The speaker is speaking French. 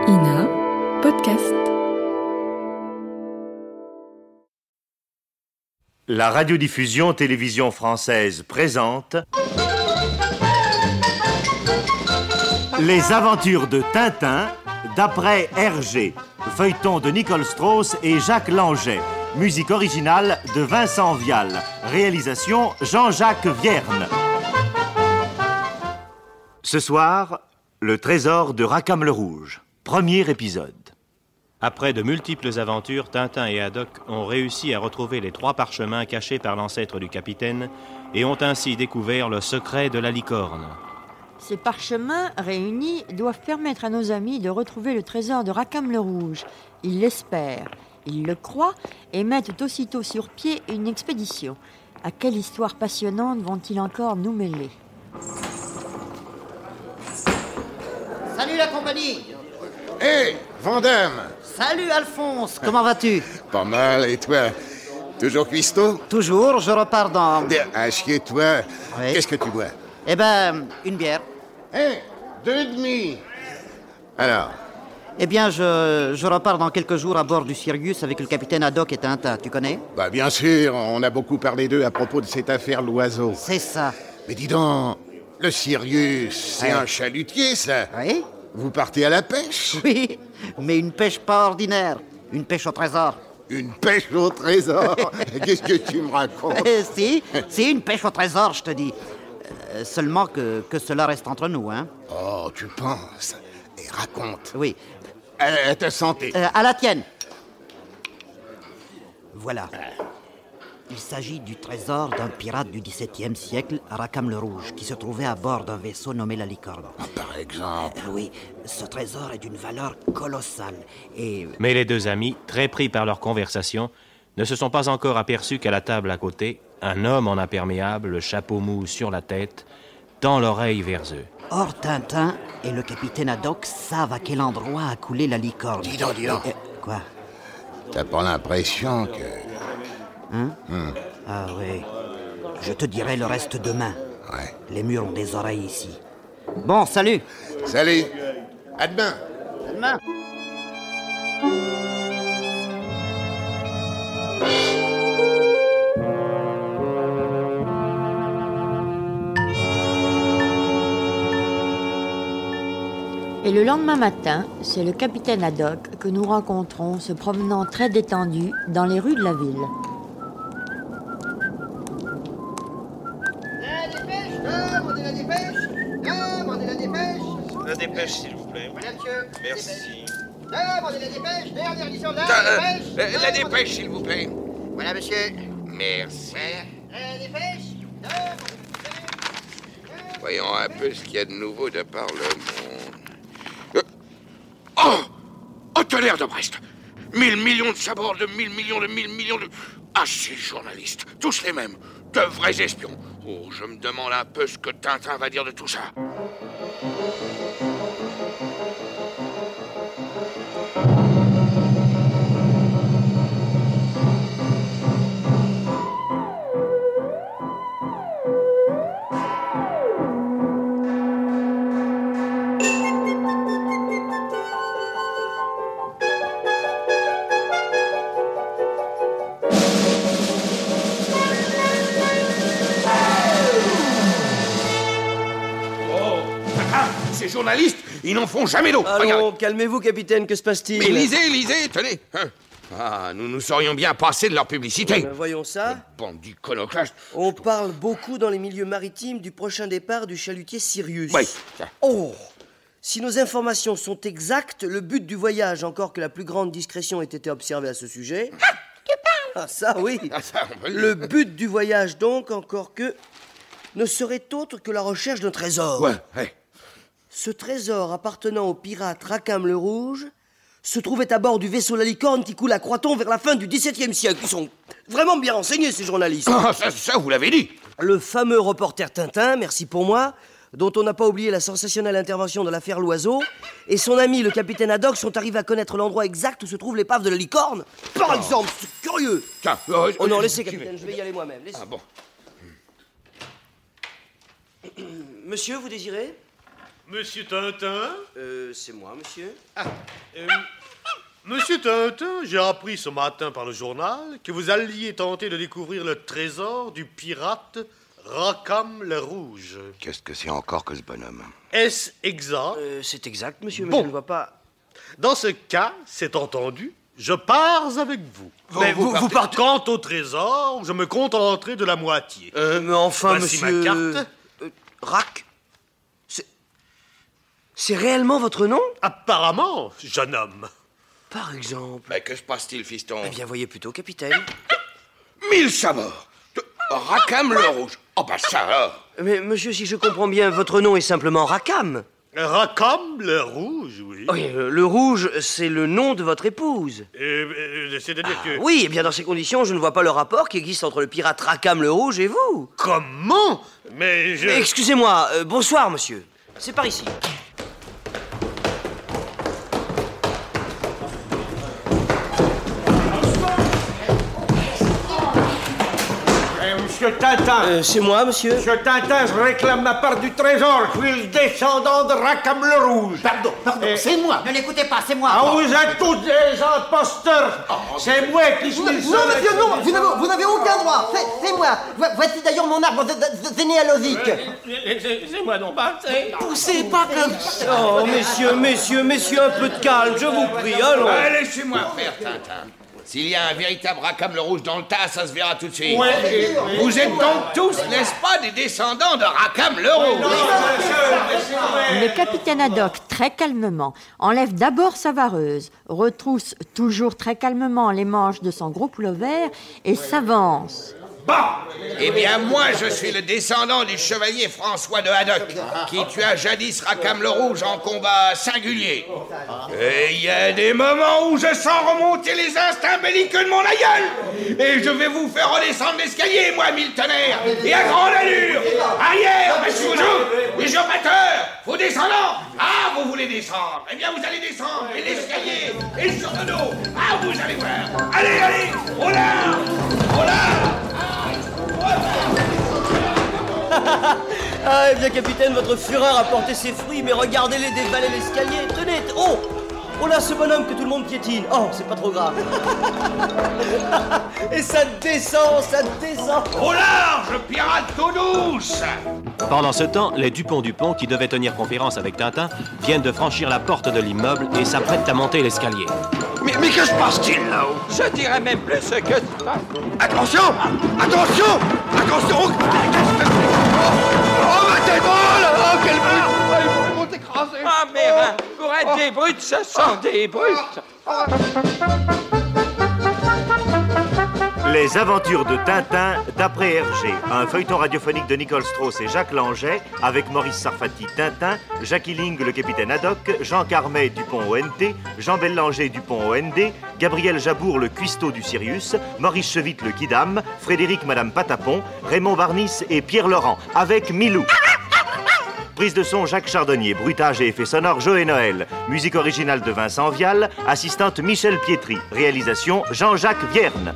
INA Podcast. La radiodiffusion télévision française présente Les aventures de Tintin d'après Hergé, feuilleton de Nicole Strauss et Jacques Langeais, musique originale de Vincent Vial, réalisation Jean-Jacques Vierne. Ce soir, le trésor de Rackham le Rouge, premier épisode. Après de multiples aventures, Tintin et Haddock ont réussi à retrouver les 3 parchemins cachés par l'ancêtre du capitaine et ont ainsi découvert le secret de la licorne. Ces parchemins réunis doivent permettre à nos amis de retrouver le trésor de Rackham le Rouge. Ils l'espèrent, ils le croient et mettent aussitôt sur pied une expédition. À quelle histoire passionnante vont-ils encore nous mêler? Salut la compagnie! Hé, Vandame! Salut Alphonse, comment vas-tu? Pas mal, et toi? Toujours cuistot? Toujours, je repars dans... Assieds-toi. Oui. Qu'est-ce que tu bois? Eh ben, une bière. Hé, 2,5. Alors, Eh bien, je repars dans quelques jours à bord du Sirius avec le capitaine Haddock et Tintin, tu connais? bah bien sûr, on a beaucoup parlé d'eux à propos de cette affaire l'oiseau. C'est ça. Mais dis donc, le Sirius, c'est Ouais. un chalutier, ça. Oui? Vous partez à la pêche? Oui, mais une pêche pas ordinaire. Une pêche au trésor. Une pêche au trésor? Qu'est-ce que tu me racontes? Si, une pêche au trésor, je te dis. Seulement que cela reste entre nous, hein? Oh, tu penses? Et raconte. Oui. À ta santé. À la tienne. Voilà. Il s'agit du trésor d'un pirate du XVIIe siècle, Rackham le Rouge, qui se trouvait à bord d'un vaisseau nommé la Licorne. Ah, par exemple. Oui, ce trésor est d'une valeur colossale et... Mais les 2 amis, très pris par leur conversation, ne se sont pas encore aperçus qu'à la table à côté, un homme en imperméable, le chapeau mou sur la tête, tend l'oreille vers eux. Or, Tintin et le capitaine Haddock savent à quel endroit a coulé la Licorne. Dis donc. Quoi? T'as pas l'impression que... Ah oui. Je te dirai le reste demain. Ouais. Les murs ont des oreilles ici. Bon, salut. Salut. À demain. À demain. Et le lendemain matin, c'est le capitaine Haddock que nous rencontrons se promenant très détendu dans les rues de la ville. La dépêche, demandez la dépêche, demandez la dépêche. La dépêche, s'il vous plaît. Voilà, monsieur. Merci. Demandez la dépêche, dernière édition de la dépêche. La dépêche, s'il vous plaît. Voilà, monsieur. Merci. La dépêche, demandez la dépêche. Voyons un peu ce qu'il y a de nouveau de par le monde. Oh, tonnerre de Brest. 1000 millions de sabords, de 1000 millions, de 1000 millions de... Ah, ces journalistes, tous les mêmes, de vrais espions. Oh, je me demande un peu ce que Tintin va dire de tout ça. Ces journalistes, ils n'en font jamais d'eau. Allons, calmez-vous, capitaine, que se passe-t-il? Mais lisez, tenez. Hein. Ah, nous serions bien passés de leur publicité. Voyons ça. Bande d'iconoclastes. On parle beaucoup dans les milieux maritimes du prochain départ du chalutier Sirius. Oui. Oh! Si nos informations sont exactes, le but du voyage, encore que la plus grande discrétion ait été observée à ce sujet... Ah, ça, oui. Ah, ça, on peut le Le dire. but du voyage, donc, encore que... ne serait autre que la recherche d'un trésor. Ouais. Ce trésor appartenant au pirate Rackham le Rouge se trouvait à bord du vaisseau La Licorne qui coule à Croaton vers la fin du XVIIe siècle. Ils sont vraiment bien renseignés, ces journalistes. Ah, ça, vous l'avez dit. Le fameux reporter Tintin, merci pour moi, dont on n'a pas oublié la sensationnelle intervention de l'affaire L'Oiseau, et son ami le capitaine Haddock sont arrivés à connaître l'endroit exact où se trouve l'épave de la Licorne. Par exemple, c'est curieux. Tiens, Oh non, laissez, capitaine, je vais y aller moi-même. Laissez. Ah bon. Monsieur, vous désirez? Monsieur Tintin? C'est moi, monsieur. Monsieur Tintin, j'ai appris ce matin par le journal que vous alliez tenter de découvrir le trésor du pirate Rackham le Rouge. Qu'est-ce que c'est encore que ce bonhomme? Est-ce exact? C'est exact, monsieur, mais Bon. je ne vois pas... Dans ce cas, c'est entendu, je pars avec vous. Mais vous partez... Quant au trésor, je me contenterai de la moitié. Mais enfin, Voici monsieur... ma carte. Rack? C'est réellement votre nom? Apparemment, jeune homme. Par exemple... Mais que se passe-t-il, fiston? Eh bien, voyez plutôt, capitaine. 1000 sabords de Rackham le Rouge. Oh, bah ça alors. Mais monsieur, si je comprends bien, votre nom est simplement Rackham. Rackham le Rouge, oui. Oui, le rouge, c'est le nom de votre épouse. C'est-à-dire que... Oui, et bien dans ces conditions, je ne vois pas le rapport qui existe entre le pirate Rackham le Rouge et vous. Comment? Mais je... Mais excusez-moi, bonsoir, monsieur. C'est par ici. Monsieur Tintin. C'est moi, monsieur. Monsieur Tintin, je réclame ma part du trésor. Je suis le descendant de Rackham le Rouge. Pardon, c'est moi. Ne l'écoutez pas, c'est moi. Ah, vous êtes tous des imposteurs. C'est moi qui suis le Non, seul. monsieur, non, vous n'avez aucun droit. C'est moi. Voici d'ailleurs mon arbre généalogique. C'est-moi donc pas. Poussez pas comme ça. Oh, messieurs, un peu de calme, je vous prie, allons. Laissez-moi faire, Tintin. S'il y a un véritable Rackham le Rouge dans le tas, ça se verra tout de suite. Vous êtes donc tous, n'est-ce pas, des descendants de Rackham le Rouge? Le capitaine Haddock, très calmement, enlève d'abord sa vareuse, retrousse toujours très calmement les manches de son gros pullover et s'avance. Bon, eh bien moi je suis le descendant du chevalier François de Haddock, qui tua jadis Rackham le Rouge en combat singulier. Et il y a des moments où je sens remonter les instincts belliqueux de mon aïeul. Et je vais vous faire redescendre l'escalier, moi, mille tonnerres, et à grande allure. Arrière, monsieur Joujou, usurpateur, vos descendants. Ah, vous voulez descendre? Eh bien vous allez descendre, et l'escalier, et sur le dos. Ah, vous allez voir. Allez, au large, au large. Ah, eh bien, capitaine, votre fureur a porté ses fruits, mais regardez-les dévaler l'escalier. Tenez, oh là, ce bonhomme que tout le monde piétine. Oh, c'est pas trop grave. Et ça descend. Au large, pirate d'eau douce. Pendant ce temps, les Dupont, qui devaient tenir conférence avec Tintin, viennent de franchir la porte de l'immeuble et s'apprêtent à monter l'escalier. Mais que se passe-t-il là-haut? Je dirais même plus ce que... Attention! Oh, ma tête! Oh là là, quel brut! Ils vont t'écraser! Ah, mais pour être des brutes, ce sont des brutes! Les aventures de Tintin d'après Hergé, un feuilleton radiophonique de Nicole Strauss et Jacques Langeais, avec Maurice Sarfati Tintin, Jackie Ling le capitaine Haddock, Jean Carmet Dupont ONT, Jean Bellanger Dupont OND, Gabriel Jabour le cuistot du Sirius, Maurice Chevite le Kidam, Frédéric Madame Patapon, Raymond Barnis et Pierre Laurent, avec Milou. Prise de son Jacques Chardonnier, bruitage et effets sonores Joël Noël, musique originale de Vincent Vial, assistante Michel Pietri, réalisation Jean-Jacques Vierne.